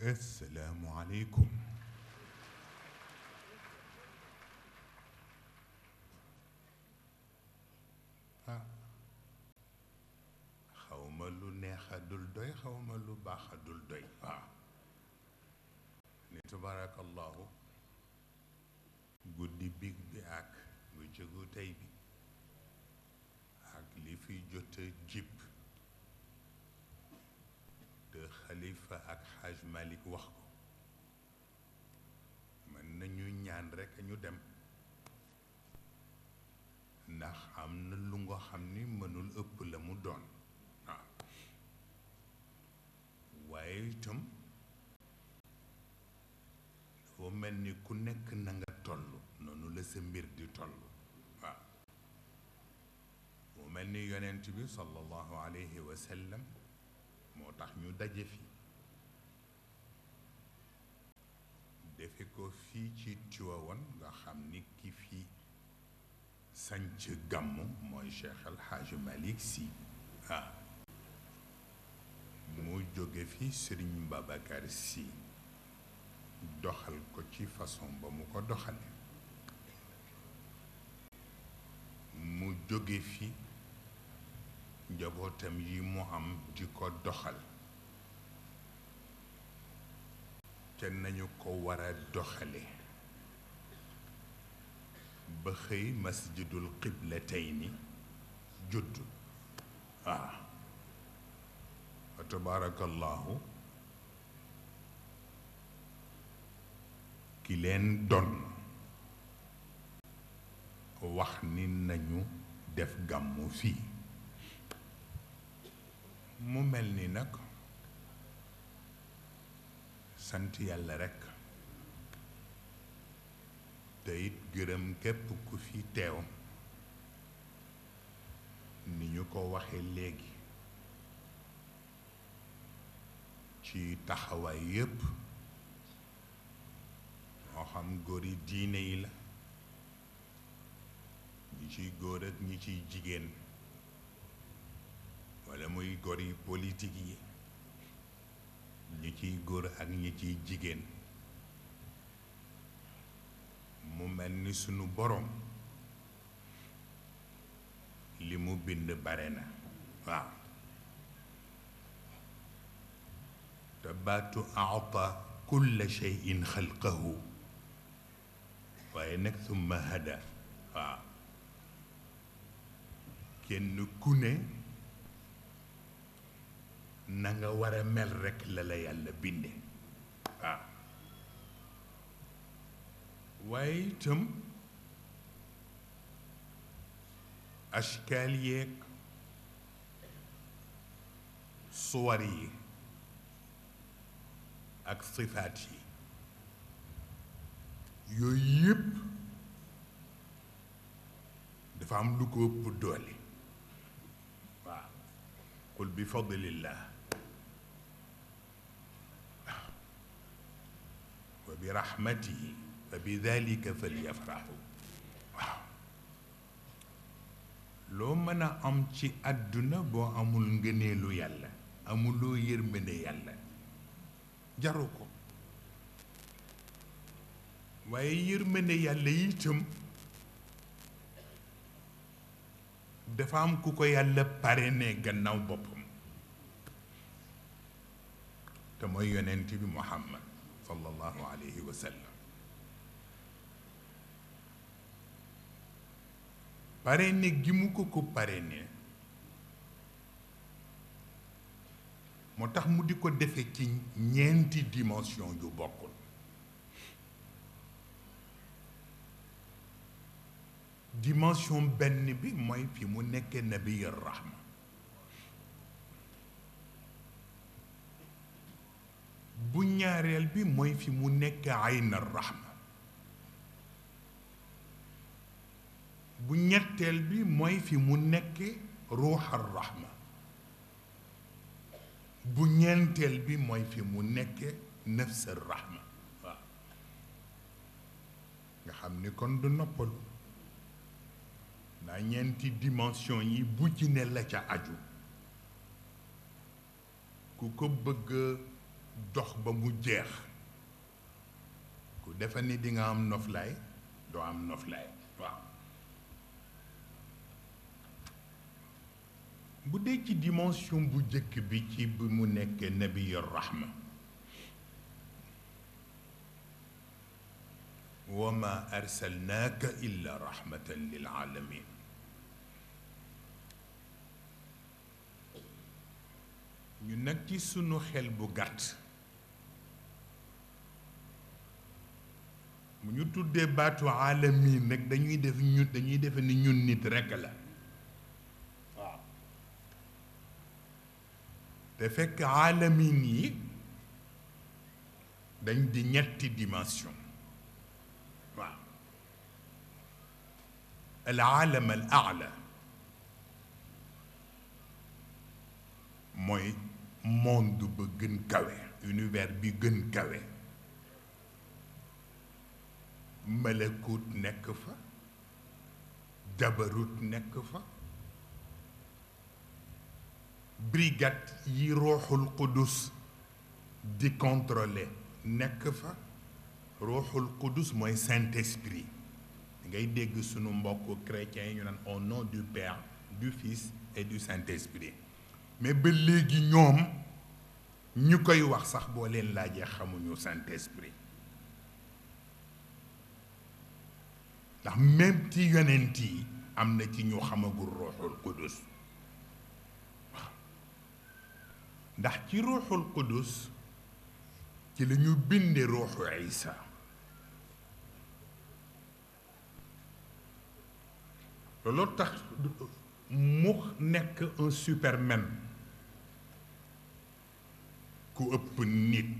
السلام عليكم. xawma lu neex a dul doy xawma lu baax a dul doy waaw ni tabarakallahu guddi big bi ak bu jëgu tey bi ak li fi jot a jib te xalifa ak xaaj Malik wax ko mën nañu ñaan rekk ñu dem ndax am na lu nga xam ni mënul ëpp la mu doon waaw waaye itam dafa mel ni ku nekk na nga toll noonu la sa mbir di toll waaw mu mel ni yonent bi sallallahu alayhi wa sallam moo tax ñu daje fi defe ko fii ci Tiwaawan nga xam ni ki fi sanc gàmmu mooy Cheikh El Hadj Malick Sy mu jóge fi Serigne Babacar Sy doxal ko ci façon ba mu ko doxale mu jóge fi njabootam yi mu am di ko doxal te nañu ko war a doxale ba xëy masjidul qiblatayni judd wa tabarakallahu ki leen doon wax ni nañu def gàmmu fii mu mel ni nag sant yàlla rekk te it gërëm képp ku fi teew ni ñu ko waxe léegi ci taxawaay yépp moo xam góori diine yi la ñi ciy góor ak ñi ciy jigéen walla muy góori politique yi ñi ciy góor ak ñi ciy jigéen mu mel ni sunu boroom li mu bind bare na waaw te baatu aata kulla shay'in xalqahu waaye nag summa hada waaw kenn ku ne na nga war a mel rekk la la yàlla binde waaw waaye itam ashkaal yeeg suwar yi ak sifaat yi yooyu yépp dafa am lu ko ëpp doole waaw qul bi fadlillah wa bi rahmatihi fa bi dalika falyafrahu waaw loo mën a am ci àdduna boo amul ngëneelu yàlla amuloo yërmande yàlla jaru ko waaye yërmande yàlla itam dafa am ku ko yàlla parrainé gannaaw boppam te mooy yonent bi Muhammad sallallahu alayhi wa sallam parrainé gi mu ko parrainé moo tax mu di ko defe ci ñeenti dimension yu bokkul dimension benn bi mooy fi mu nekkee nabiyur rahma bu ñaareel bi mooy fi mu nekkee aynur rahma bu ñetteel bi mooy fi mu nekkee ruuxar rahma bu ñeenteel bi mooy fi mu nekkee nafsar rahma waaw nga xam ni kon du noppalu ndax ñeenti dimension yi bu ci ne la ca aju ku ko bëgg dox ba mu jeex ku defa ni di nga am noflaay doo am noflaay waaw bu dee ci dimension bu jëkk bi ci bi mu nekkee nabiyur rahma wa ma arsalnaaka illa rahmatan lil alamin ñu nag ci sunu xel bu gàtt mu ñu tuddee baatu alamin nag dañuy defe ni ñun nit rekk la waaw te fekk alamin yi dañ di ñetti dimension waaw al aalam al aala mooy monde ba gën kawe univers bi gën kawe malakut nekk fa jabarut nekk fa brigade yi ruuxul qudus di contrôler nekk fa ruuxul qudus mooy Saint-Esprit ngay dégg sunu mbokk chrétiens yi ñu naan au nom du Père du Fils et du Saint-Esprit mais ba léegi ñoom ñu koy wax sax boo leen laajee xamuñu Saint-Esprit ndax même ci yonent yi am na ci ñu xamagul ruuxul qudus waaw ndax ci ruuxul qudus ci la ñu binde ruuxu Isa looloo tax mu nekk un superman ku ëpp nit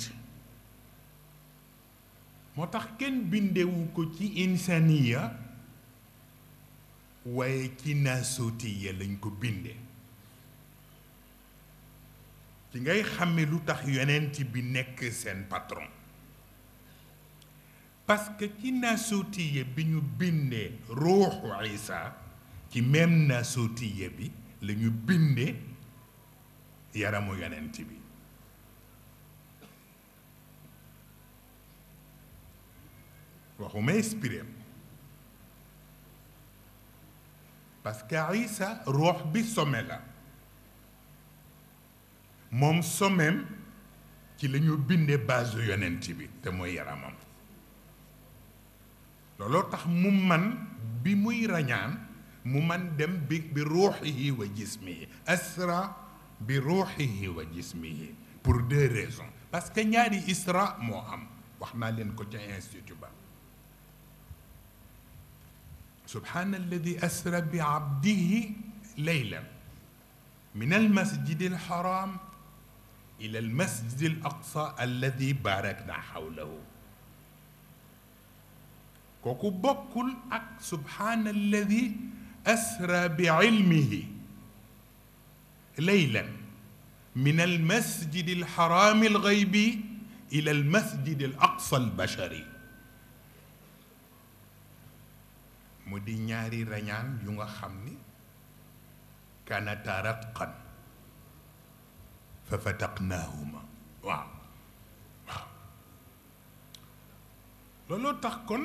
moo tax kenn bindewu ko ci insaniya waaye ci naasutiya lañ ko binde ci ngay xàmme lu tax yonent bi nekk seen patron parce que ci naasutiya bi ñu bindee ruuxu Isa ci même naasutiya bi la ñu bindee yaramu yonent bi waxuma esprit parce que Isa ruux bi sommet la moom sommeem ci la ñu bindee base yonent bi te mooy yaramam looloo tax mu man bi muy rañaan mu man dem bi ruuxihi wa jismihi asra bi ruuxihi wa jismihi pour deux raisons parce que ñaari isra moo am wax naa leen ko ca institut ba subhaana alladi asra bi abdihi laylan min almasjidi alxaram ila almasjidi alaqsa alladi barakna xawlahu kooku bokkul ak subhaana alladi asra bi ilmihi laylan min almasjidi alxarami alxaybi ila almasjidi alaqsa albashari mu di ñaari rañaan yu nga xam ni kanata ratqan fa fataqnaahuma waaw waaw looloo tax kon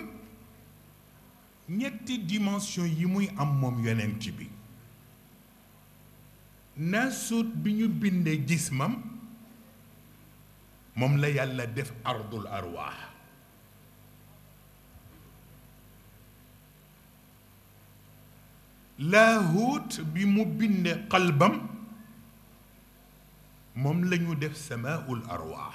ñetti dimension yi muy am moom yonent bi naasuut bi ñu bindee jismam moom la yàlla def ardul arwaax laahuut bi mu bindee qalbam moom la ñu def samaaul arwaax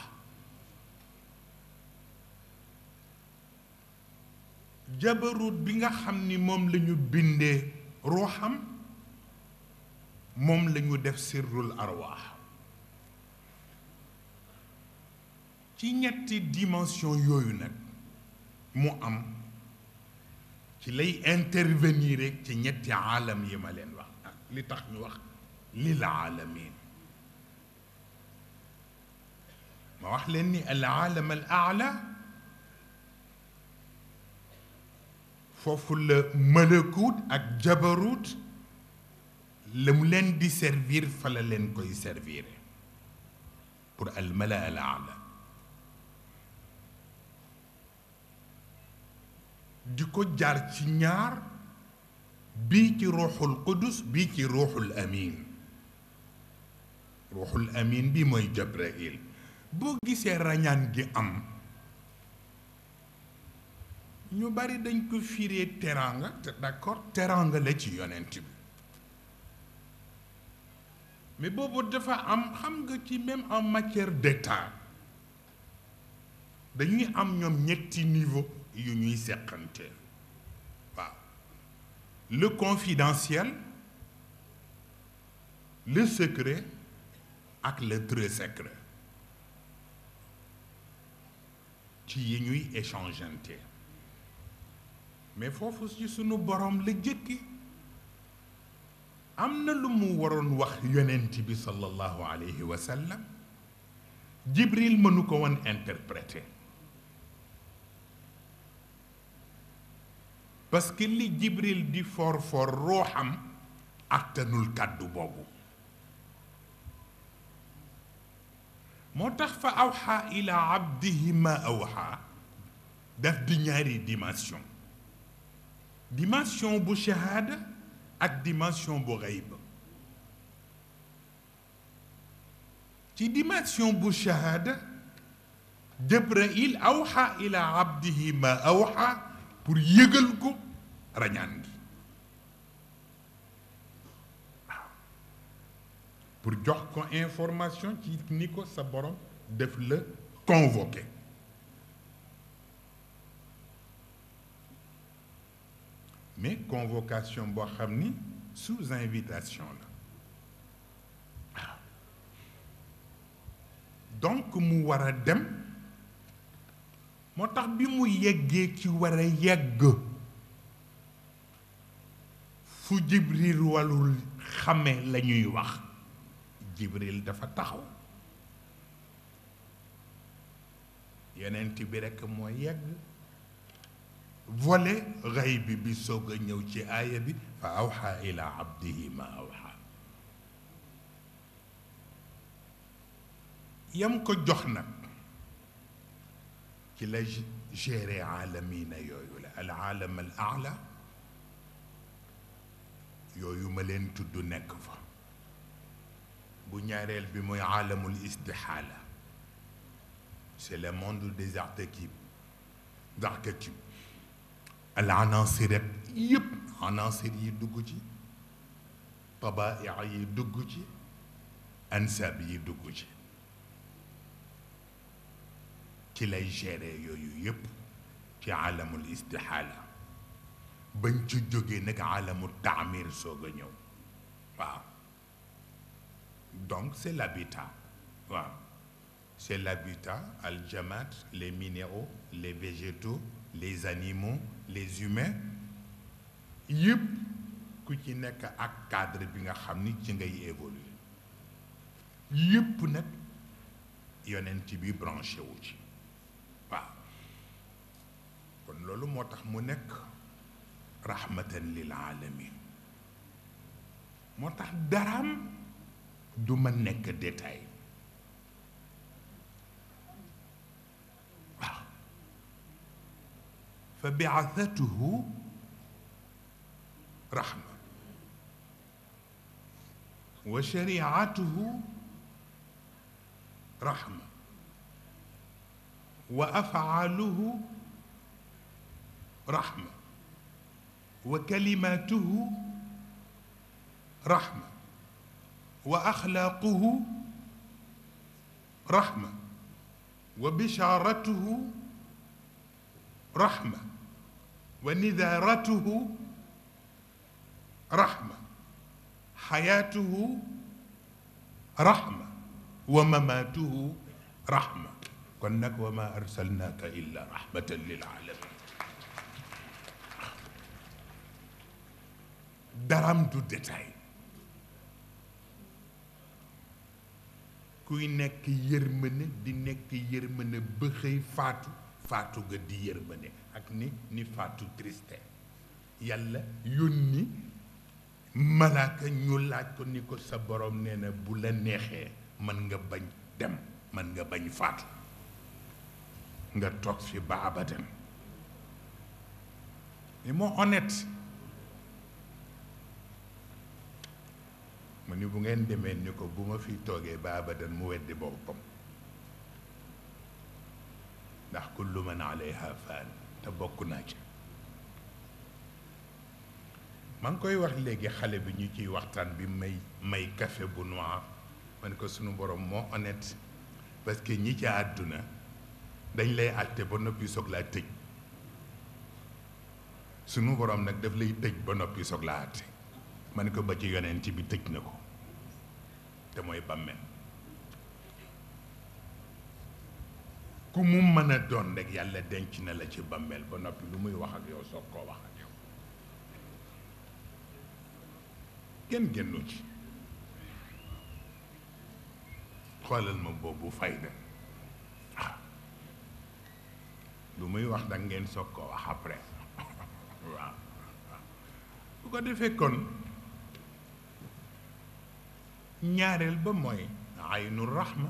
jabarut bi nga xam ni moom la ñu bindee ruuxam moom la ñu def sirrul arwaax ci ñetti dimension yooyu nag mu am ci lay intervenir rek ci ñetti aalam yi ma leen wax ak li tax ñu wax lil aalamin ma wax leen ni al aalam al aala foofu la malakut ak jabarut la mu leen di servir fa la leen koy servir pour al mala al aala di ko jaar ci ñaar bii ci ruuxul qudus bii ci ruuxul amin ruuxul amin bi mooy Jibril boo gisee rañaan gi am ñu bari dañ ko firee teraanga te d'accord teraanga la ci yonent bi mais boobu dafa am xam nga ci même en matière d'état dañuy am ñoom ñetti niveau yu ñuy seqante waaw le confidentiel le secret ak le très secret ci yi ñuy échangeante mais foofu ci sunu borom la jëkki am na lu mu waroon wax yonent bi sallallahu alayhi wa sallam Jibril mënu ko woon interpréter parce que li Jibril di for ruuxam attanul kàddu boobu moo tax fa awxa ila abdihi ma awxa daf di ñaari dimension bu shahada ak dimension bu xayb ci dimension bu shahada Jibril awxa ila abdihi ma awxa pour yëgal ko rañaan gi waaw pour jox ko information ci ni ko sa borom def la convoqué mais convocation boo xam ni sous invitation la waaw donc mu war a dem moo tax bi mu yeggee ci war a yegg fu Jibril walul xame la ñuy wax Jibril dafa taxaw yonent bi rekk moo yegg volet xayb bi soog a ñëw ci aaya bi fa awxa ila abdihi ma awxa yam ko jox nag ci la géré aalamina yooyu la al aalam al aala yooyu ma leen tudd nekk fa bu ñaareel bi mooy aalamul istixaala c'est le monde des archétypes al anaasiret yëpp anaasir yi dugg ci tabaaia yi dugg ci ansaab yi dugg ci lay gérer yooyu yëpp ci aalamul istixaala bañ ci jógee nag aalamul taamir soog a ñëw waaw donc c'est l'habitat waaw c'est l'habitat al jamaat les minéraux les végétaux les animaux les humains yëpp ku ci nekk ak cadre bi nga xam ni ci ngay évoluer yëpp nag yonent bi branché wu ci waaw kon loolu moo tax mu nekk rahmatan lil alamin moo tax daraam du ma nekk détail waaw fa bi'athatuhu rahma wa shari'atuhu rahma wa af'aluhu rahma wa kalimatuhu rahma wa axlaaquhu rahma wa bishaaratuhu rahma wa nidaaratuhu rahma xayaatuhu rahma wa mamaatuhu rahma kon nag wa ma arsalnaaka illa rahmatan lil alamin daram du détail kuy nekk yërmande di nekk yërmande ba xëy faatu ga di yërmande ak ni faatu triste yàlla yónni malaaka ñu laaj ko ni ko sa borom nee na bu la neexee mën nga bañ dem mën nga bañ faatu nga toog fi ba abadan mais moo honnête mu ni bu ngeen demee ni ko bu ma fi toogee ba abadan mu weddi boppam ndax kullu man alayha faan te bokk naa ci maa ngi koy wax léegi xale bi ñu ciy waxtaan bi may café bu noir man ko sunu borom moo honnête parce que ñi ci àdduna dañ lay àtte ba noppi soog laa tëj sunu borom nag daf lay tëj ba noppi soog laa àtte man ko ba ci yonent bi tëj na ko te mooy bàmmeel ku mu mën a doon rek yàlla denc na la ci bàmmeel ba noppi lu muy wax ak yow soog koo wax ak yow kenn génnu ci xoolal ma boobu fayda waaw lu muy wax nag ngeen soog koo wax après waaw bu ko defee kon ñaareel ba mooy aynu rahma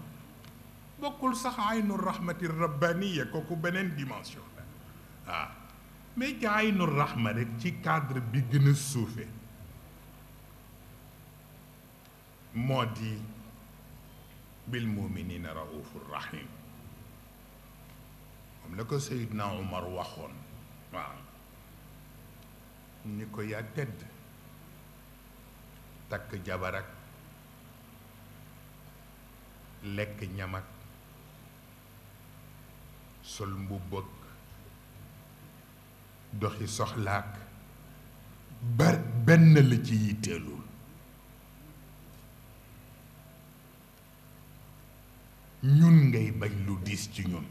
bokkul sax aynu rahmati rabbaniya kooku beneen dimension la waaw mais ci aynu rahma rek ci cadre bi gën a suufe moo di bil muminina raufur rahim moom la ko Seydina Umar waxoon waaw ni ko yaa tedd takk jabar ak lekk ñam ak sol mbubb ak doxi soxlaak benn la ci yitteelul ñun ngay bañ lu diis ci ñun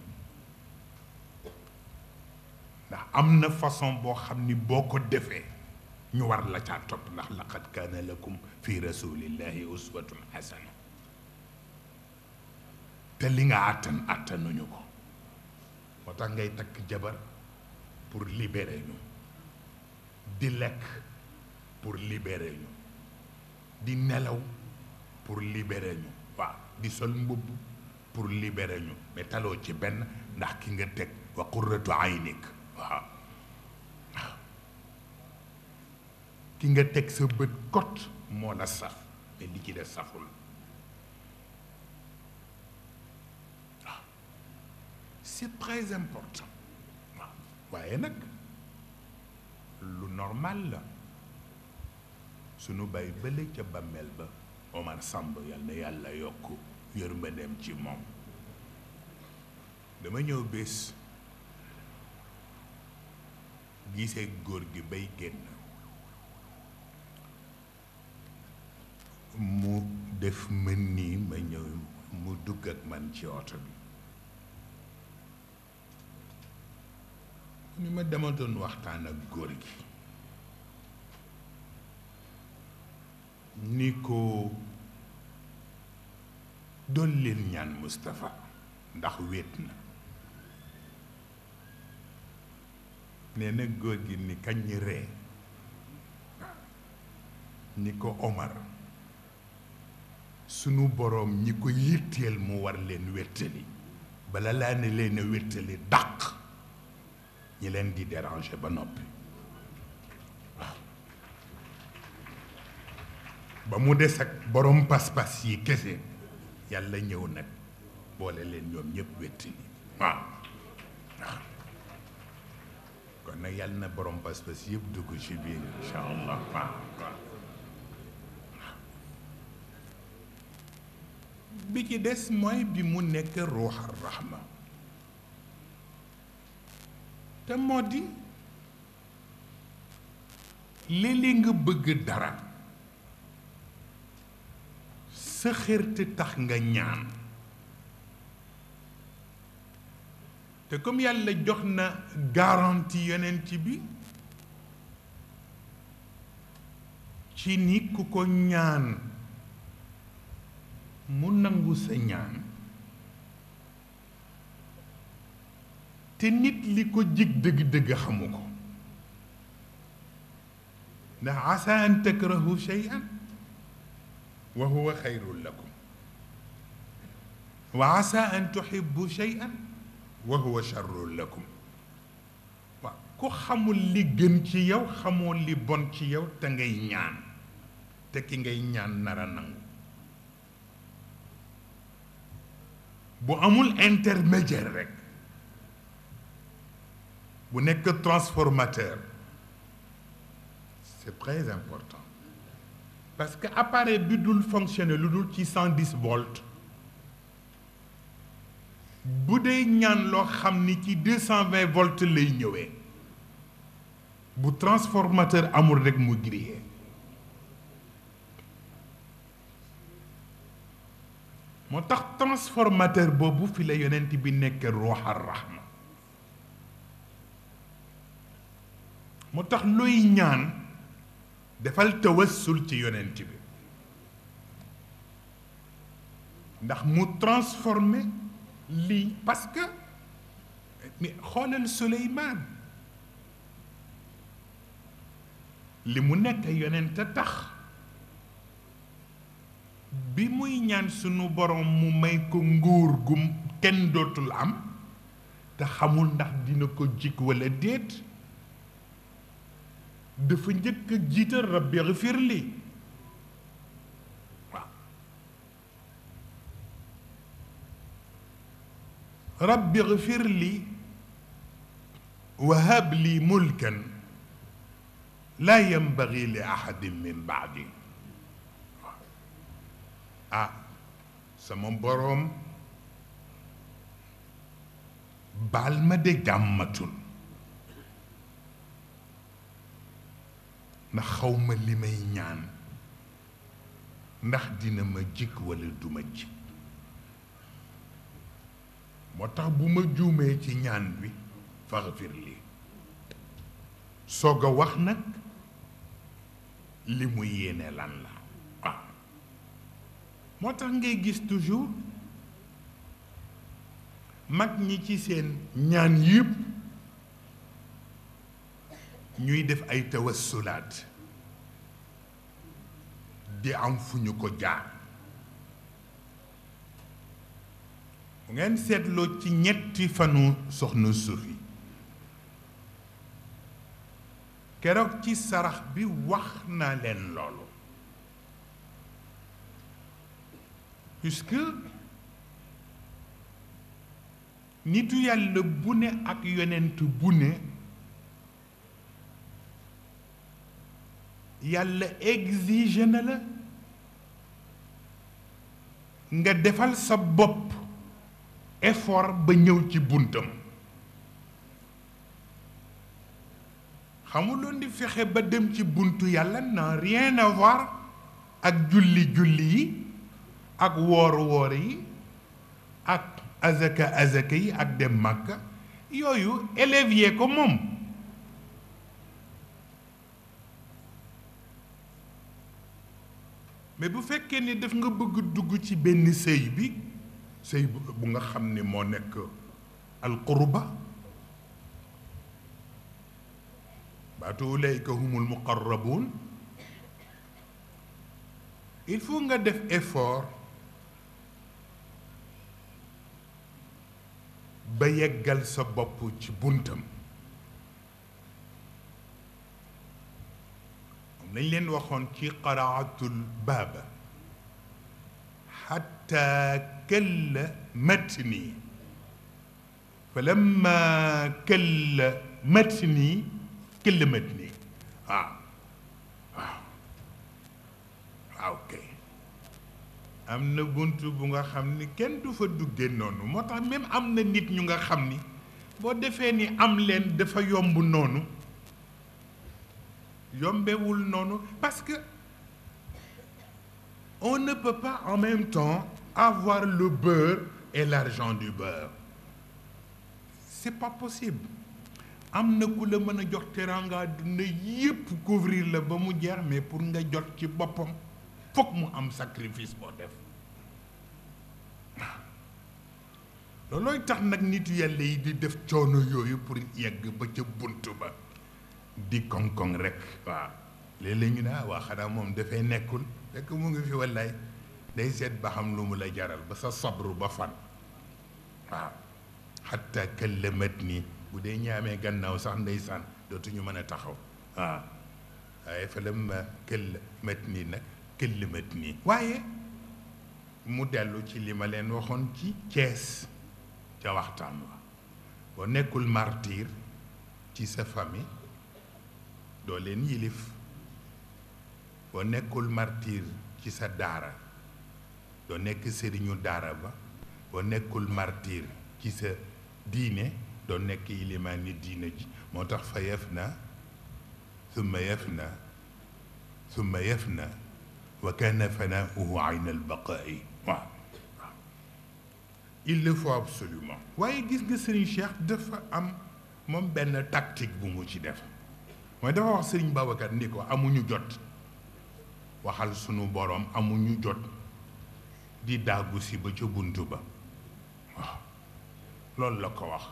ndax am na façon boo xam ni boo ko defee ñu war la caa topp ndax laqad kaana lakum fi rasulillahi uswatun xasana te li nga àttanuñu ko moo tax ngay takk jabar pour libérer ñu di lekk pour libérer ñu di nelaw pour libérer ñu waaw di sol mbubb pour libérer ñu mais taloo ci benn ndax ki nga teg wa qurratu aynik waaw waaw ki nga teg sa bët kot moo la saf mais li ci des saful waaw c'est très important waaw waaye nag lu normal la sunu bay bële ca bàmmeel ba Omar Samb yal na yàlla yokk yërmandeem ci moom dama ñëw bés gisee góor gi bay génn mu def mën nii ma ñëw mu dugg ak man ci oto bi ni ma dama doon waxtaan ak góor gi ni ko doon leen ñaan Moustapha ndax wéet na nee na góor gi ni kañ ñi ree ni ko Omar sunu boroom ñi ko yitteel mu war leen wéttali bala laa ne leen a wéttali dàq ñi leen di déranger ba noppi waaw ba mu des ak boroom pas-pas yi kese yàlla ñëw nag boole leen ñoom ñëpp wéttali waaw waaw kon nag yàlla na boroom pas-pas yëpp dugg ci biir incha allah waaw waaw bi ci des mooy bi mu nekk ruux ar rahma te moo di léeg-léeg nga bëgg dara sa xërte tax nga ñaan te comme yàlla jox na garantie yonent bi ci ni ku ko ñaan mu nangu sa ñaan te nit li ko jig dëgg-dëgg xamu ko ndax asa an takrahu shay'an wa huwa xayrun lakum wa asa an tuhibbu shay'an wa huwa sharrun lakum waaw ku xamul li gën ci yow xamoo li bon ci yow te ngay ñaan te ki ngay ñaan nara nangu bu amul intermédiaire rek bu nekk transformateur c'est très important parce que appareil bi dul fonctionner lu dul ci 110 volts bu dee ñaan loo xam ni ci 220 volts lay ñëwee bu transformateur amul rek mu grillé moo tax transformateur boobu fi la yonent bi nekk ruuxar rahma moo tax looy ñaan defal tawassul ci yonent bi ndax mu transformé lii parce que mais xoolal Suleymaan li mu nekk yonent a tax bi muy ñaan sunu borom mu may ko nguur gu kenn dootul am te xamul ndax dina ko jig walla déet dafa njëkk a jiital rabbi xfir li waaw rabbi xfir li wa hab li mulkan laa yambagi li ahadin min baadi ah sama boroom baal ma de jàmmatul ndax xawma li may ñaan ndax dina ma jikk walla duma jikk moo tax bu ma juumee ci ñaan bi faxfir li soog a wax nag li mu yéene lan la waaw moo tax ngay gis toujours mag ñi ci seen ñaan yëpp ñuy def ay tawassulaat di am fu ñu ko jaar bu ngeen seetloo ci ñetti fanu soxna Sufi keroog ci sarax bi wax naa leen loolu puisque nitu yàlla bu ne ak yonent bu ne yàlla exige na la nga defal sa bopp effort ba ñëw ci buntam xamuloon di fexe ba dem ci buntu yàlla n'a rien à voir ak julli yi ak woor yi ak azaka yi ak dem Makka yooyu élèves yee ko moom mais bu fekkee ni daf nga bëgg dugg ci benn sëy bu nga xam ni moo nekk alqurba baatu ulayka humul muqarrabuun il faut nga def effort ba yeggal sa bopp ci buntam nañ leen waxoon ci qaraatul baaba xatta kalla matni fa lamma kalla matni waaw kay am na bunt bu nga xam ni kenn du fa duggee noonu moo tax même am na nit ñu nga xam ni boo defee ni am leen dafa yomb noonu yombewul noonu parce que on ne peut pas en même temps avoir le beurre et l'argent du beurre c'est pas possible am na ku la mën a jox teraanga dina yépp couvrir la ba mu jeex mais pour nga jot ci boppam fokk mu am sacrifice boo def loolooy tax nag nitu yàlla yi di def coono yooyu pour yegg ba ca bunt ba di koŋ-koŋ rek waaw léeg-léeg ñu ne waa xanaa moom dafay nekkul fekk mu ngi fi wallaay day seet ba xam lu mu la jaral ba sa sabru ba fan waaw xatta kallamat ni bu dee ñaamee gannaaw sax ndeysaan dootuñu mën a taxaw waaw waaye fa la ma këll mat nii nag këll mat nii waaye mu dellu ci li ma leen waxoon ci Cees ca waxtaan wa boo nekkul martyr ci sa famille doo leen yilif boo nekkul martyr ci sa daara doo nekk sëriñu daara ba boo nekkul martyr ci sa diine doo nekk ilimaan ni diine ji moo tax fa yafna summa yafna summa yafna wa kana fanaauhu ayna albaqaa'i waaw il le faut absolument waaye gis nga Serigne Cheikh dafa am moom benn tactique bu mu ci def mooy dafa wax Serigne Babacar ni ko amuñu jot waxal sunu boroom amuñu jot di dàggu si ba ca buntu ba waaw loolu la ko wax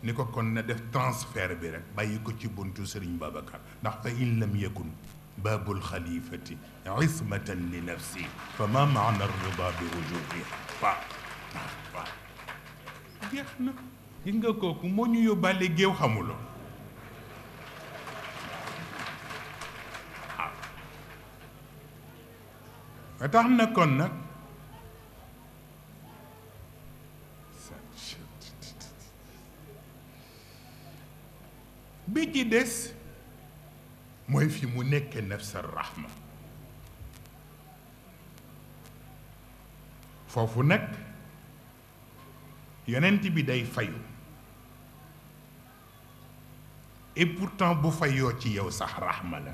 ni ko kon na def transfert bi rek bàyyi ko ci buntu Serigne Babacar ndax fa in lam yakun baabul xalifati ismatan li nafsi fa ma maana rida bi wujubi waaw waaw jeex na gis nga kooku moo ñu yóbbaale géew xamuloo waaw tax na kon nag bi ci des mooy fi mu nekk nafsa rahma foofu nag yonent bi day fayu et pourtant bu fayoo ci yow sax rahma la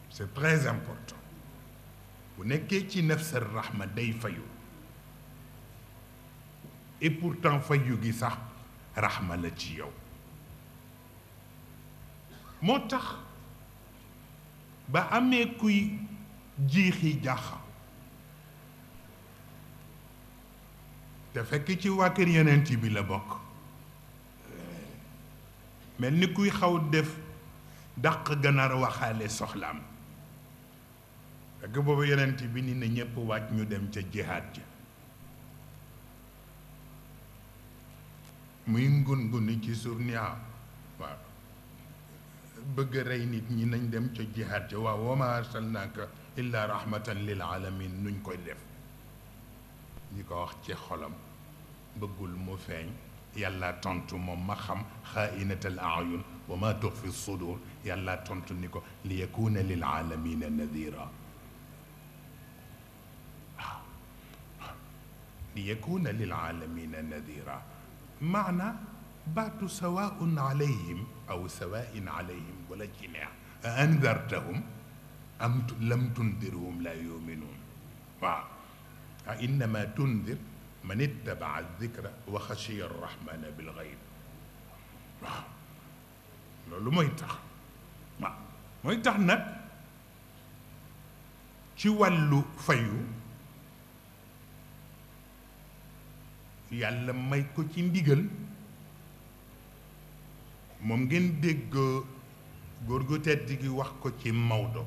c'est très important bu nekkee ci nafsa rahma day fayu et pourtant fayu gi sax rahma la ci yow moo tax ba amee kuy jiixi jaaxa te fekk ci waa kër yonent bi la bokk mel ni kuy xaw def dàq ganaar waxaale soxlaam fekk boobu yonent bi ni na ñépp wàcc ñu dem ca jihaad ja muy ngun-nguni ci suuf ni waaw bëgg rey nit ñi nañ dem ca jihaad ja waaw wa ma arsalnaaka illa rahmatan lil alamin nuñ koy def ñi ko wax ci xolam bëggul mu feeñ yàlla tontu moom ma xam xaainatal ayun wa ma tuxfi sudur yàlla tontu ni ko li yakuna lil alamina nadira waaw li yakuna lil alamina nadira maana baatu sawaun alayhim aw sawain alayhim wala ci neex a andartahum am lam tundirhum la yuminuun waaw a innama tundir man ittabaa dikra wa xashiya arrahmana bilgayb waaw loolu mooy tax waaw mooy tax nag ci wàllu fayu yàlla may ko ci ndigal moom ngeen dégg góor gu tedd gi wax ko ci Maodo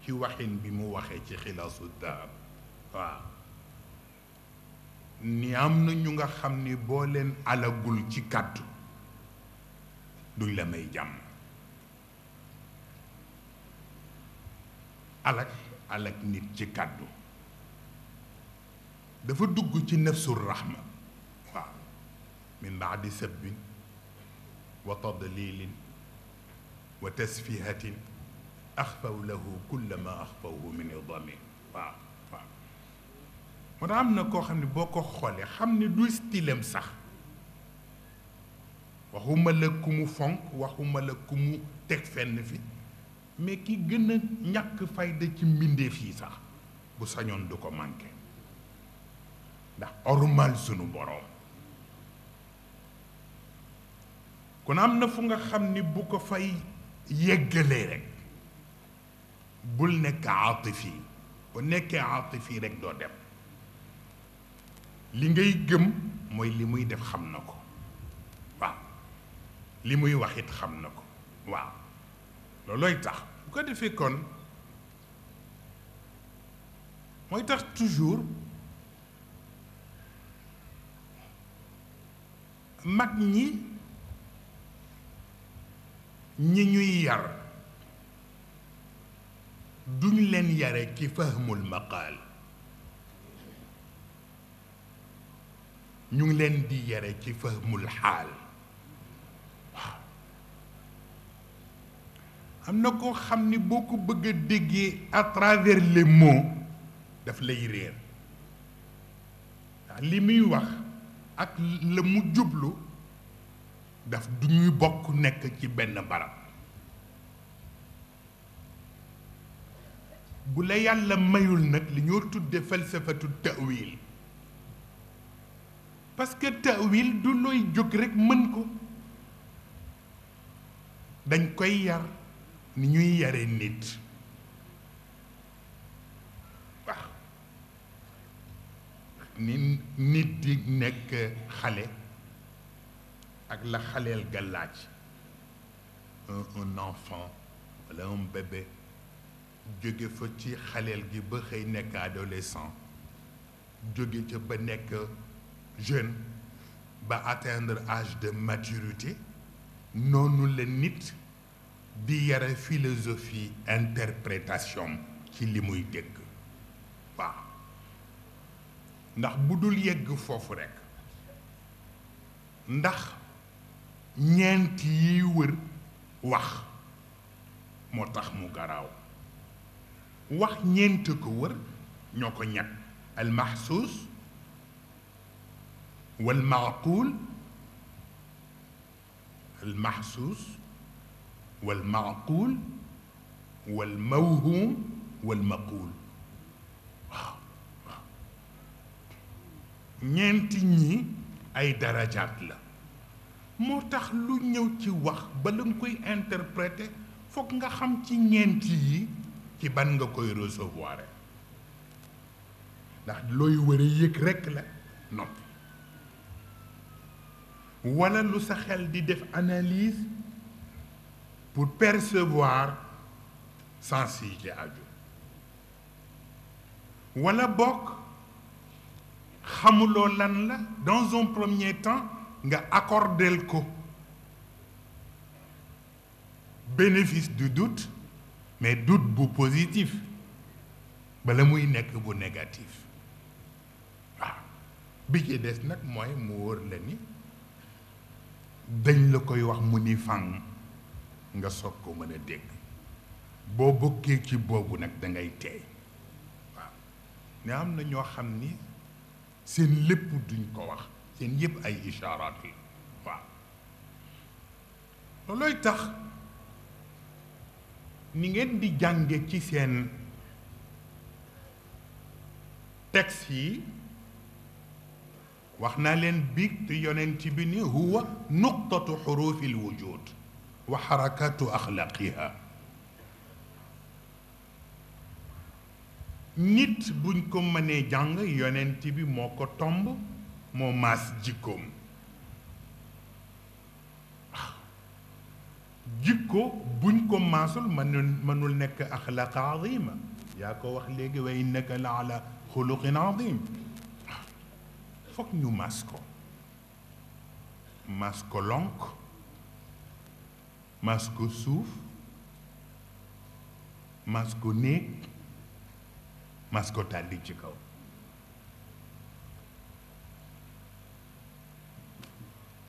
ci waxin bi mu waxee ci xilaasu dahab waaw ni am na ñu nga xam ni boo leen alagul ci kàddu duñ la may jàmm alak nit ci kàddu dafa dugg ci nafsu rahma waaw min baadi sabbin wa tadlilin wa tasfihatin axfaw lahu kulla ma axfawhu min idami waaw waaw moo tax am na koo xam ne boo ko xoolee xam ne du stilem sax waxuma la ku mu fonk waxuma la ku mu teg fenn fi mais ki gën a ñàkk fayda ci mbindeef yi sax bu sañoon du ko manqué ndax ormal sunu boroom kon am na fu nga xam ni bu ko fay yeggalee rek bul nekk aatifi bu nekkee aatifi rek doo dem li ngay gëm mooy li muy def xam na ko waaw li muy wax it xam na ko waaw loolooy tax bu ko defee kon mooy tax toujours mag ñi ñuy yar duñ leen yare ci fahmul maqaal, ñu ngi leen di yare ci fahmul xaal. waaw am na koo xam ni boo ko bëgg a déggee à travers les mots daf lay réer li muy wax ak la mu jublu daf du ñuy bokk nekk ci benn barab. bu la yàlla mayul nag li ñoo tudde falsafatu ta'wil, parce que ta'wil du looy jóg rekk mën ko, dañ koy yar ni ñuy yare nit. waaw ni nit di nekk xale ak la xaleel ga laaj, un enfant walla un bébé jóge fa ci xaleel gi ba xëy nekk adolescent, jóge ca ba nekk jeune ba atteindre âge de maturité, noonu la nit di yare philosophie interprétation ci li muy dégg. waaw ndax bu dul yegg foofu rekk, ndax ñeent yi wër wax moo tax mu garaaw. wax ñeent ko wër ñoo ko ñett: al mahsuus wal maaqul, al mahsuus wal maaqul wal mawhum wal maqul. waaw waaw ñeenti ñi ay darajaat la. moo tax lu ñëw ci wax bala nga koy interpréter foog nga xam ci ñeenti yi ci ban nga koy recevoir, ndax looy war a yëg rekk la noppi, walla lu sa xel di def analyse pour percevoir sens yi ci aju, walla bokk xamuloo lan la dans un premier temps nga accordel ko bénéfice du doute, mais doute bu positif bala muy nekk bu négatif. waaw bi ci des nag mooy mu wóor la ni dañ la koy wax mu ni fang nga soog ko mën a dégg. boo bokkee ci boobu nag da ngay teey. waaw ne am na ñoo xam ni seen lépp duñ ko wax, seen yëpp ay ishaaraat yi. waaw loolooy tax ni ngeen di jànge ci seen texte yi, wax naa leen biig te yonent bi ni huwa nuqtatu xurufi lwujud wa xarakatu axlaqiha. nit buñ ko mënee jàng yonent bi moo ko tomb, moo maas jikkoom. jikko buñ ko maasul mënul nekk axlaaq azima. yaa ko wax léegi wa innaka la ala xuluqin azim. foog ñu maas ko lonk, maas ko suuf, maas ko néeg, maas ko tàlli ci kaw.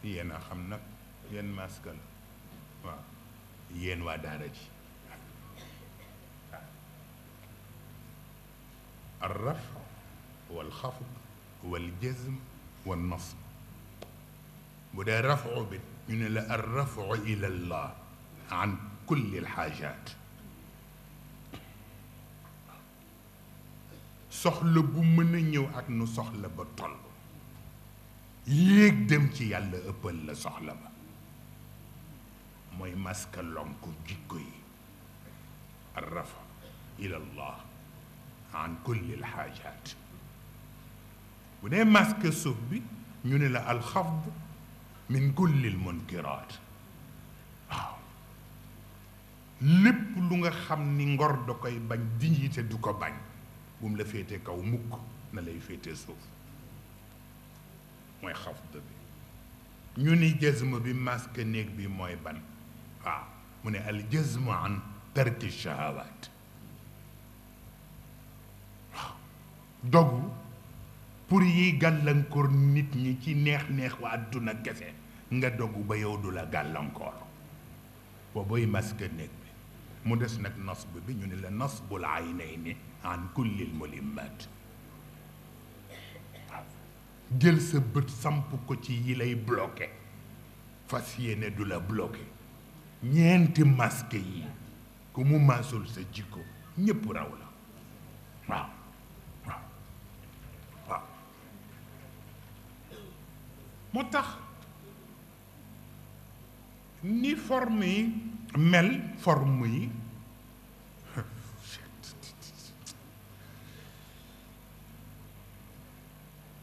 yéen a xam nag yéen maas ka la. waaw yéen waa daara ji. arraf wal xafd wal jazm wal nasb. bu dee rafu bi ñu ne la arrafu ila llah an kulli alxaajaat. soxla bu mën a ñëw ak nu soxla ba toll, yéeg dem ci yàlla ëppal la soxla ba. mooy maska lonk jikko yi. arrafa ila llah an kulli alxaajaat. bu dee maska suuf bi ñu ne la alxafd min kulli almunkiraat. waaw lépp lu nga xam ni ngor da koy bañ, dignité du ko bañ, bu mu la féete kaw mukk, na lay féete suuf. mooy xafd bi. ñu ni jazm bi masque néeg bi mooy ban waaw mu ne al jazmu an tarki shahawaat waaw dogu pour yi gàllankoor nit ñi ci neex-neex wa àdduna kese nga dogu ba yow du la gàllankoor booboy masque néeg bi mu des nag nasb bi ñu ne la nasbul aynayni an kullil mulimmat jël sa bët samp ko ci yi lay bloqué fas yéene du la bloqué ñeenti masque yi ku mu maasul sa jikko ñépp raw la waaw waaw waaw moo tax ni forme yi mel forme yi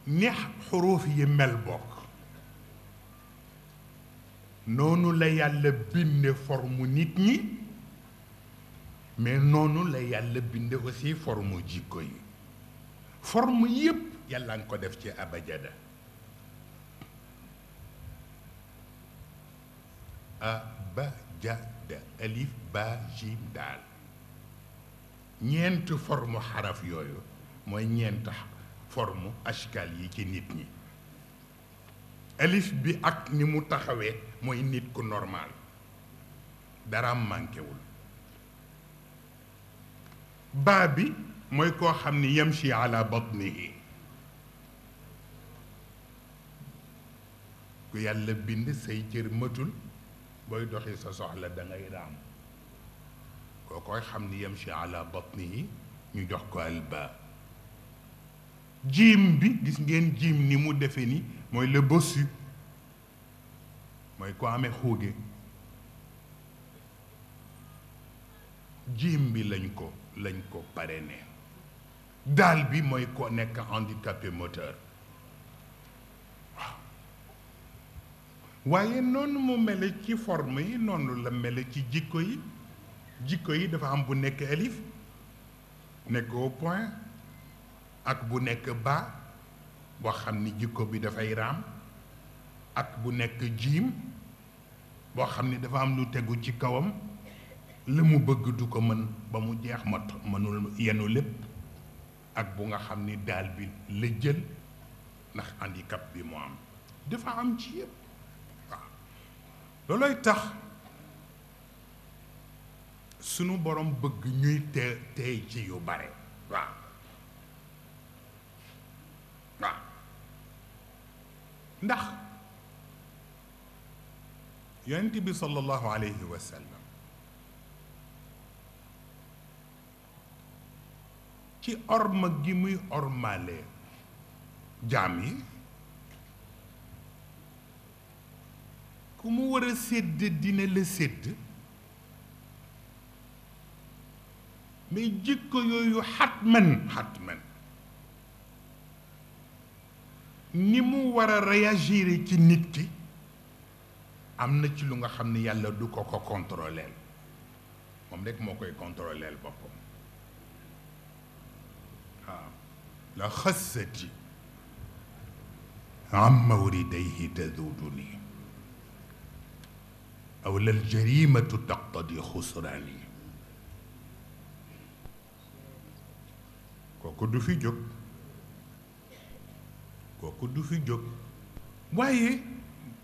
ni xuruuf yi mel bokk noonu la yàlla binde forme nit ñi mais noonu la yàlla binde aussi forme jikko yi forme yépp yàlla nga ko def ci abajada abajada alif ba jim daal ñeent forme xaraf yooyu mooy ñeent forme ashkal yi ci nit ñi alif bi ak ni mu taxawee mooy nit ku normal dara mànkewul baa bi mooy koo xam ni yamshi ala batnihi ku yàlla bind say cër matul booy doxi sa soxla da ngay raam koo koy xam ni yamshi ala batnihi ñu jox ko albaa jiim bi gis ngeen jiim ni mu defe ni mooy le bossu mooy ko amee xuuge jiim bi lañ ko parrainé daal bi mooy ko nekk handicapé moteur waaw waaye noonu mu mele ci forme yi noonu la mele ci jikko yi dafa am bu nekk alif nekk au point ak bu nekk baa boo xam ni jikko bi dafay raam ak bu nekk jiim boo xam ni dafa am lu tegu ci kawam la mu bëgg du ko mën ba mu jeex mot mënul yenu lépp ak bu nga xam ni daal bi la jël ndax handicap bi mu am dafa am ci yépp waaw loolooy tax sunu borom bëgg ñuy tey ci yu bare waaw waaw ndax yonent bi sallallahu alayhi wa sallam ci orma gi muy ormaale jaam yi ku mu war a sédd dina la sédd mais jikko yooyu xatman ni mu war a réagir ci nit ki am na ci lu nga xam ne yàlla du ko contrôleel moom rek moo koy contrôleel boppam waaw la xassati am mawridayhi taduduni aw lal jarimatu taqtadi xusraani kooku du fi jóg waaye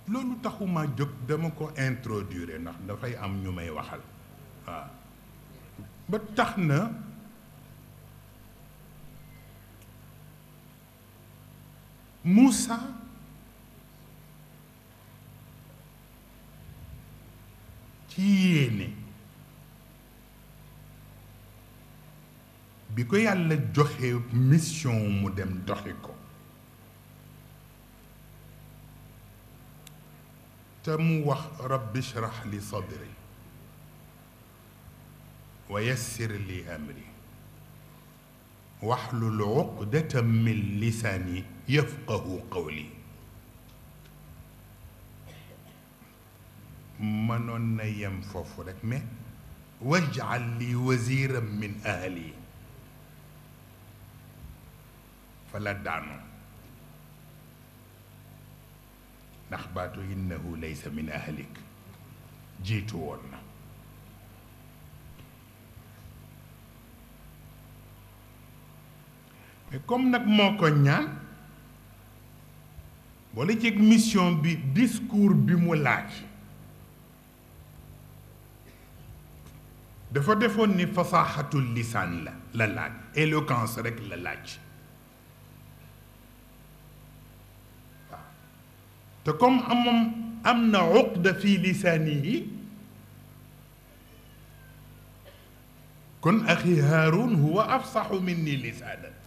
loolu taxuma jóg dama ko introduire ndax dafay am ñu may waxal waaw ba tax na Moussa ci yéene bi ko yàlla joxe mission mu dem doxi ko te mu wax rabbi shrah li sadri wa yassir li amri wahlul uqdatan min lisani yafqahu qawli mënoon na yem foofu rek mais waj'al li waziran min ahli fa la daanoo ndax baatu innahu laysa min ahlik jiitu woon na mais comme nag moo ko ñaan boole ci mission bi discours bi mu laaj dafa defoon ni fasaaxatul lisaan la laaj éloquence rek la laaj waaw te comme am na uqda fi lisaanihi kon axi Haarun huwa afsaxu minni lisaanan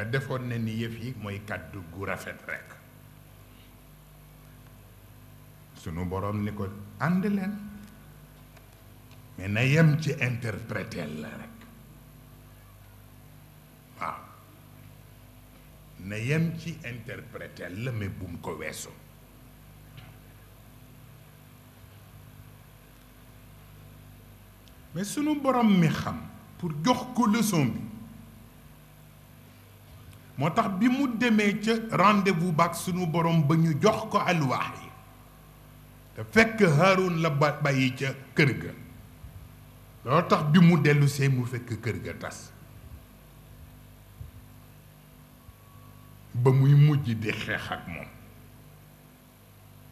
defoon na ni yëf yi mooy kàddu gu rafet rekk sunu boroom ni ko ànd leen mais na yem ci interpréter la rekk waaw na yem ci interpréter la mais bum ko weesu mais sunu boroom mi xam pour jox ko leçon bi moo tax bi mu demee ca rendez-vous baak sunu borom ba ñu jox ko alwaax yi te fekk Haarun la bàyyi ca kër ga loolu tax bi mu dellu see mu fekk kër ga tas ba muy mujj di xeex ak moom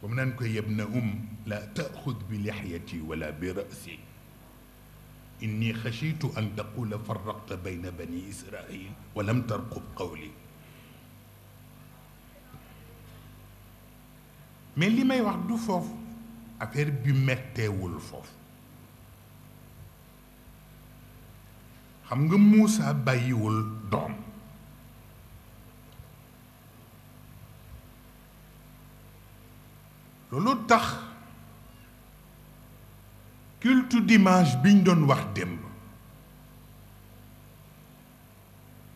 ba mu naan ko yabna la taaxud bi lixyati wala bi rasi inni xashitu an taqula farraqta bayna bani israil wa lam tarqub qawli mais li may wax du foofu affaire bi metteewul foofu xam nga Muusa bàyyiwul doom loolu tax culte d'image biñ doon wax démb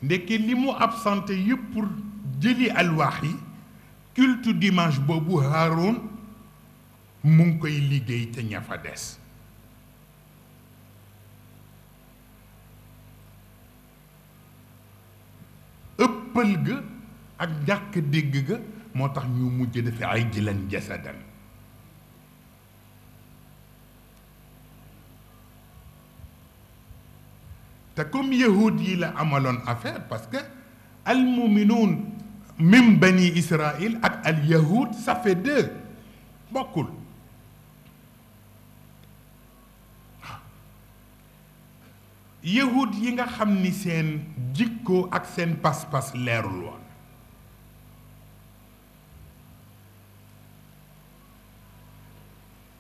ndeke li mu absenté yëpp pour jëli alwaax yi culte d'image boobu Haarun mu ngi koy liggéey ca ña fa des ëppal ga ak ñàkk dégg ga moo tax ñu mujj dafa ay jilan jasadan te comme yahud yi la amaloon affaire parce que al muminuun min bani Israël ak al yahud ça fait deux bokkul yahud yi nga xam ni seen jikko ak seen pas-pas leerul woon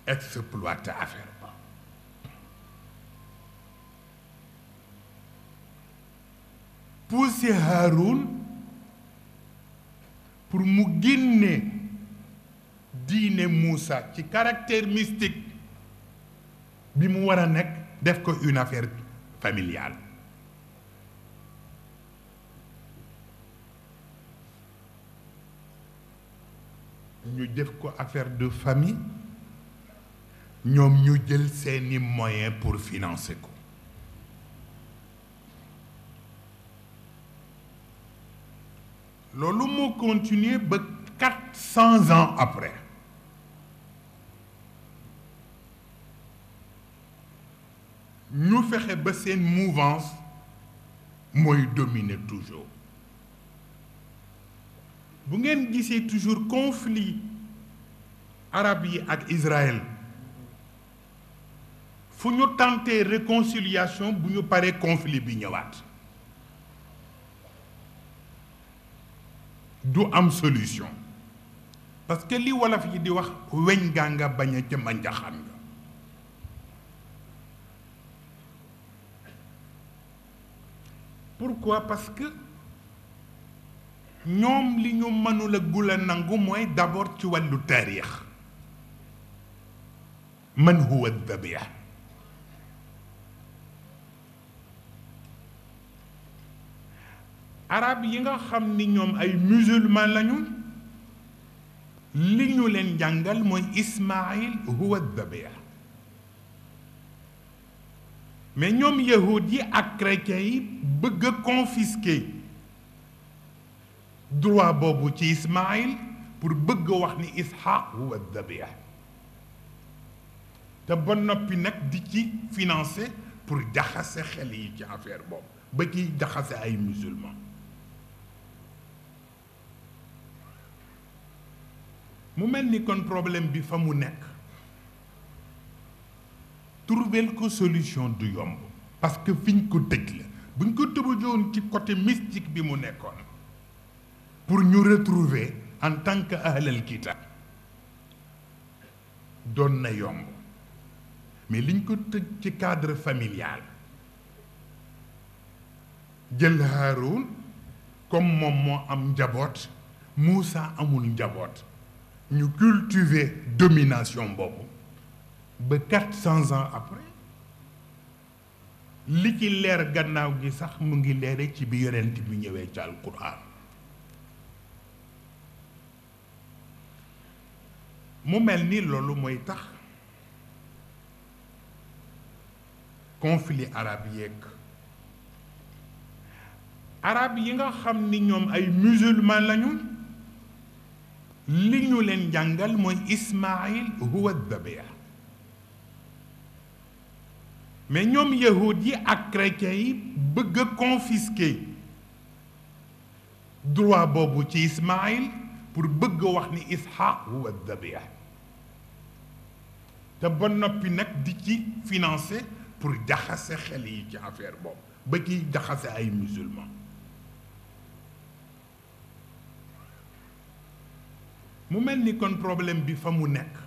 exploité affaire ba poussé Haroun pour mu génne diine Moussa ci caractère mystique bi mu war a nekk def ko une affaire familiale ñu def ko affaire de famille ñoom ñu jël seeni moyens pour financer ko loolu moo continuer ba 400 ans après ñu fexe ba seen mouvance mooy dominer toujours bu ngeen gisee toujours conflit arabe yi ak Israël fu ñu tenter réconciliation bu ñu paree conflit bi ñëwaat du am solution parce que li wolof yi di wax weñ gaa nga bañ a ca manjaxaan nga pourquoi parce que ñoom li ñu mënula gula nangu mooy d'abord ci wàllu taarix man huwa dabih arab yi nga xam ni ñoom ay musulman lañu li ñu leen jàngal mooy Ismaïl huwa dabih mais ñoom yahud yi ak chrétiens yi bëgg a confisquer droit boobu ci Ismaïl pour bëgg a wax ni Ishaq huwa dabiya te ba noppi nag di ci financer pour jaxase xel yi ci affaire boobu ba ci jaxase ay musulman mu mel ni kon problème bi fa mu nekk trouver ko solution du yomb parce que fiñ ko tëj la buñ ko tëbajoon ci côté mystique bi mu nekkoon pour ñu retrouver en tant que ahlal kitab doon na yomb mais liñ ko tëj ci cadre familial jël Haroun comme moom moo am njaboot Moussa amul njaboot ñu cultiver domination boobu ba 400 ans après li ci leer gannaaw gi sax mu ngi leere ci bi yonent bi ñëwee ci alquran mu mel ni loolu mooy tax conflit arabe yeeg arab yi nga xam ni ñoom ay musulman lañu li ñu leen jàngal mooy Ismaïl huwa dabiya mais ñoom yahud yi ak chrétiens yi bëgg a confisquer droit boobu ci Ismaïl pour bëgg a wax ni Ishaq huwa dabiya te ba noppi nag di ci financer pour jaxase xel yi ci affaire boobu ba ci jaxase ay musulman mu mel ni kon problème bi fa mu nekk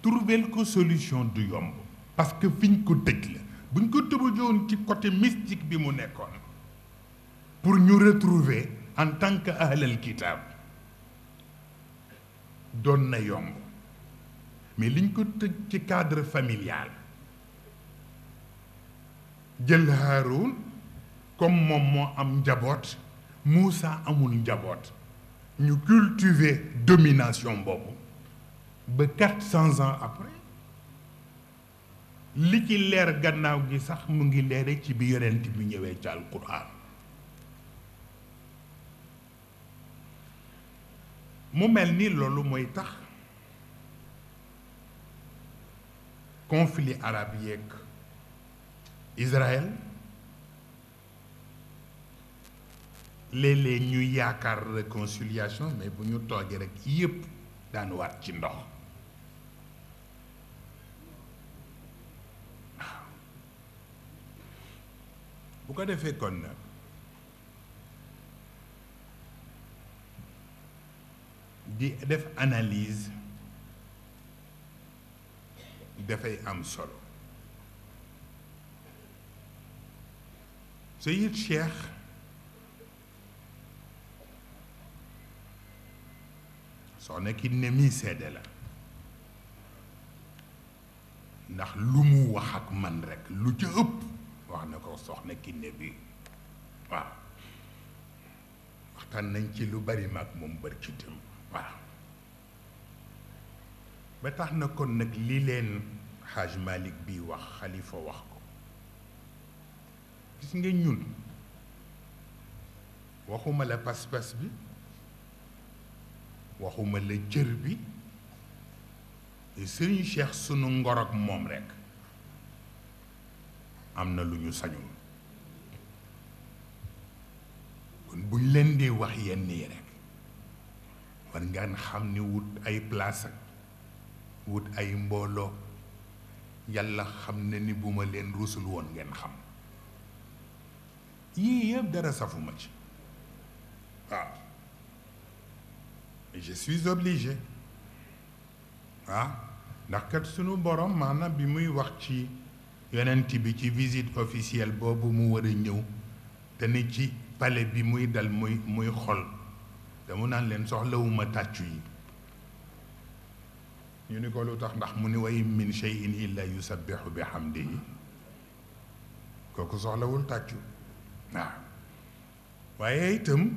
trouver ko solution du yomb parce que fiñ ko tëj la buñ ko tëbajoon ci côté mystique bi mu nekkoon pour ñu retrouver en tant que ahlal kitab doon na yomb mais liñ ko tëj ci cadre familial jël Haroun comme moom moo am njaboot Moussa amul njaboot ñu cultiver domination boobu ba 400 ans après li ci leer gannaaw gi sax mu ngi leere ci bi yonent bi ñëwee ci alquran mu mel ni loolu mooy tax conflit arabe yeeg Israël léeg-léeg ñu yaakaar réconciliation mais bu ñu toogee rek yépp daan waat ci ndox waaw bu ko defee kon nag di def analyse dafay am solo Seyid Cheikh soxna ki ne mii seede la ndax lu mu wax ak man rekk lu ca ëpp wax na ko soxna ki ne bi waaw waxtaan nañ ci lu bari mag moom bari ci dem waaw ba tax na kon nag li leen Haj Malick bi wax xalifa wax ko gis nga ñun waxuma la pas-pas bi waxuma la cër bi Sëriñ Cheikh sunu ngor ak moom rekk am na lu ñu sañul kon buñ leen di wax yenn yi rekk war ngeen xam ni wut ay place ak wut ay mbooloo yàlla xam ne ni bu ma leen rusul woon ngeen xam yii yëpp dara safuma ci waaw je suis obligé ndax kat sunu borom maanaam bi muy wax ci yonent bi ci visite officielle boobu mu war a ñëw te ni ci palais bi muy dal muy xol damu naan leen soxlawuma tàccu yi ñu ni ko lu tax ndax mu ni wa in min shay'in illa yusabbihu bi hamdihi kooku soxlawul tàccu waaw waaye itam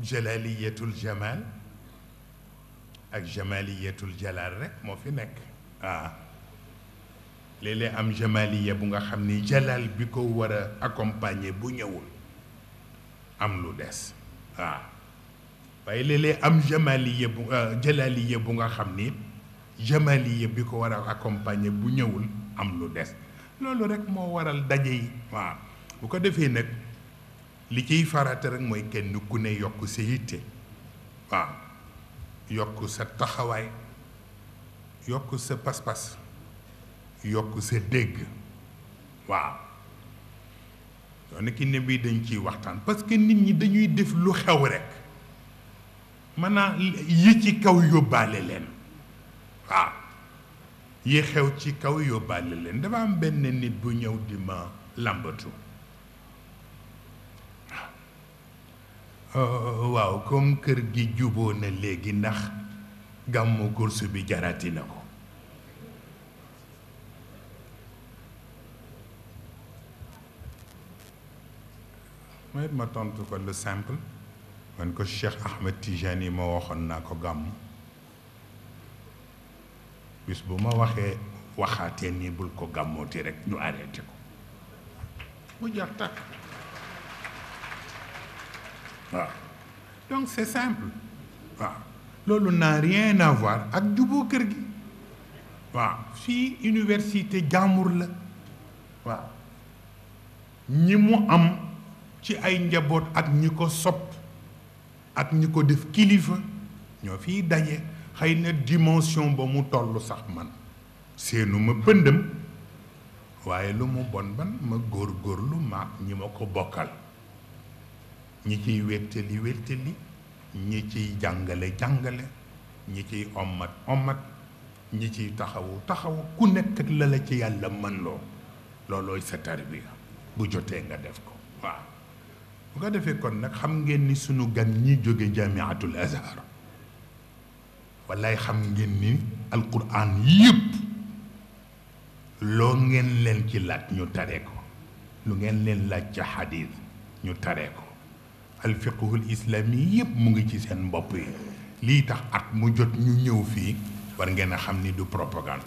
jalaliyatul jamal ak jamaliyatul jalal rek moo fi nekk léeg-léeg am jamaliya bu nga xam ni jalal bi ko war a accompagner bu ñëwul am lu des waaw waaye léeg-léeg am jamaliya bu jalaliya bu nga xam ni jamaliya bi ko war a accompagner bu ñëwul am lu des loolu rek moo waral daje yi waaw bu ko defee nag li ciy farata rek mooy kenn ku ne yokk sa yitte waaw yokk sa taxawaay yokk sa pas-pas yokk sa dégg waaw soo nekki ne bii dañ ciy waxtaan parce que nit ñi dañuy def lu xew rek maanaam yi ci kaw yóbbaale leen waaw yi xew ci kaw yóbbaale leen dafa am benn nit bu ñëw di ma làmbatu waaw comme kër gi juboo na léegi ndax gàmmu course bi jarati na ko ma tontu ko le simple man ko Cheikh Ahmed Tijani ma waxoon naa ko gàmm bis bu ma waxee waxaatee nii bul ko gàmmooti rek ñu arrêté ko mu jar takk waaw donc c'est simple waaw loolu n'a rien à voir ak juboo kër gi waaw fii université jàmbur la waaw ñi mu am ci ay njaboot ak ñi ko sopp ak ñi ko def kilifa ñoo fiy daje xëy na dimension ba mu toll sax man seenu ma pëndam waaye lu mu bon ban ma góorgóorlu maak ñi ma ko bokkal ñi ciy wéttali wéttali ñi ciy jàngale jàngale ñi ciy ommat ñi ciy taxawu ku nekk ak la la ci yàlla mën loo loolooy sa tarbiya bu jotee nga def ko waaw bu ko defee kon nag xam ngeen ni sunu gan ñi jóge jamiatul azhar wallaay xam ngeen ni alquran yëpp loo ngeen leen ci laaj ñu tare ko lu ngeen leen laaj ca xadiis ñu tare ko alfiqhul islami yëpp mu ngi ci seen bopp yi lii tax at mu jot ñu ñëw fii war ngeen a xam ni du propagande